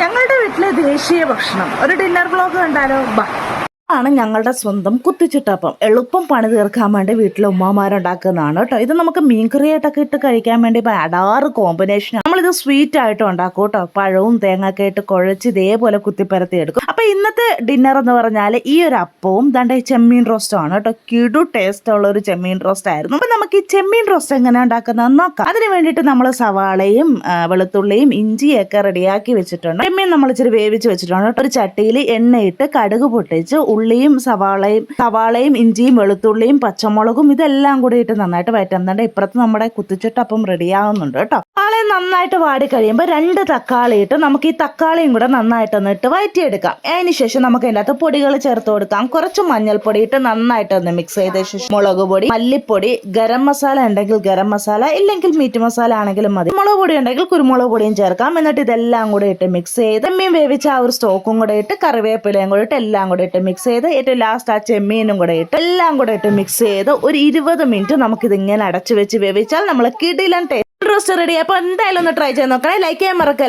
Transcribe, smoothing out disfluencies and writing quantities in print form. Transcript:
ഞങ്ങളുടെ വീട്ടിലെ ദേശീയ ഭക്ഷണം ഒരു ഡിന്നർ വ്ലോഗ് കണ്ടാലോ? ആണ് ഞങ്ങളുടെ സ്വന്തം കുത്തിച്ചിട്ടപ്പം. എളുപ്പം പണി തീർക്കാൻ വേണ്ടി വീട്ടിലെ ഉമ്മമാരുണ്ടാക്കുന്നതാണ് കേട്ടോ. ഇത് നമുക്ക് മീൻകറിയായിട്ടൊക്കെ ഇട്ട് കഴിക്കാൻ വേണ്ടി അടാറ് കോമ്പിനേഷൻ. നമ്മളിത് സ്വീറ്റ് ആയിട്ട് ഉണ്ടാക്കും കേട്ടോ. പഴവും തേങ്ങയൊക്കെ ഇട്ട് കുഴച്ച് ഇതേപോലെ കുത്തിപ്പരത്തി എടുക്കും. അപ്പൊ ഇന്നത്തെ ഡിന്നർ എന്ന് പറഞ്ഞാൽ ഈ ഒരു അപ്പവും ദാണ്ടെ ചെമ്മീൻ റോസ്റ്റും ആണ് കേട്ടോ. കിടു ടേസ്റ്റ് ഉള്ള ഒരു ചെമ്മീൻ റോസ്റ്റ് ആയിരുന്നു. അപ്പൊ നമുക്ക് ഈ ചെമ്മീൻ റോസ്റ്റ് എങ്ങനെ ഉണ്ടാക്കുന്നതെന്ന് നോക്കാം. അതിന് വേണ്ടിയിട്ട് നമ്മൾ സവാളയും വെളുത്തുള്ളിയും ഇഞ്ചിയൊക്കെ റെഡിയാക്കി വെച്ചിട്ടുണ്ട്. ചെമ്മീൻ നമ്മൾ ഇച്ചിരി വേവിച്ച് വെച്ചിട്ടുണ്ട്. ഒരു ചട്ടിയിൽ എണ്ണയിട്ട് കടുക് പൊട്ടിച്ച് ഉള്ളിയും സവാളയും ഇഞ്ചിയും വെളുത്തുള്ളിയും പച്ചമുളകും ഇതെല്ലാം കൂടി ഇട്ട് നന്നായിട്ട് വഴറ്റുന്നുണ്ട്. ഇപ്പുറത്ത് നമ്മുടെ കുത്തിച്ചിട്ടപ്പം റെഡിയാവുന്നുണ്ട് കേട്ടോ. സവാള നന്നായിട്ട് വാടി കഴിയുമ്പോൾ 2 തക്കാളി ഇട്ട് നമുക്ക് ഈ തക്കാളിയും കൂടെ നന്നായിട്ടൊന്ന് ഇട്ട് വഴറ്റിയെടുക്കാം. അതിനുശേഷം നമുക്ക് അതിനകത്ത് പൊടികൾ ചേർത്ത് കൊടുക്കാം. കുറച്ച് മഞ്ഞൾപ്പൊടി ഇട്ട് നന്നായിട്ടൊന്ന് മിക്സ് ചെയ്ത ശേഷം മുളക് പൊടി, മല്ലിപ്പൊടി, ഗരം മസാല ഉണ്ടെങ്കിൽ ഗരം മസാല, ഇല്ലെങ്കിൽ മീറ്റ് മസാല ആണെങ്കിലും മതി. മുളക് പൊടി ഉണ്ടെങ്കിൽ കുരുമുളക് പൊടിയും ചേർക്കാം. എന്നിട്ട് ഇതെല്ലാം കൂടെ ഇട്ട് മിക്സ് ചെയ്ത് ചെമ്മീൻ വേവിച്ച ആ ഒരു സ്റ്റോക്കും കൂടെ ഇട്ട് കറിവേപ്പിലയും കൂടെ ഇട്ട് എല്ലാം കൂടെ ഇട്ട് മിക്സ് ചെയ്ത് ഏറ്റവും ലാസ്റ്റ് ആ ചെമ്മീനും കൂടെ ഇട്ട് എല്ലാം കൂടെ ഇട്ട് മിക്സ് ചെയ്ത് ഒരു 20 മിനിറ്റ് നമുക്കിതിങ്ങനെ അടച്ചു വെച്ച് വേവിച്ചാൽ നമ്മൾ കിടിലൻ ടേസ്റ്റ് റോസ്റ്റ് റെഡി. അപ്പോൾ എന്തായാലും ഒന്ന് ട്രൈ ചെയ്ത് നോക്കണേ. ലൈക്ക് ചെയ്യാൻ മറക്കല്ല.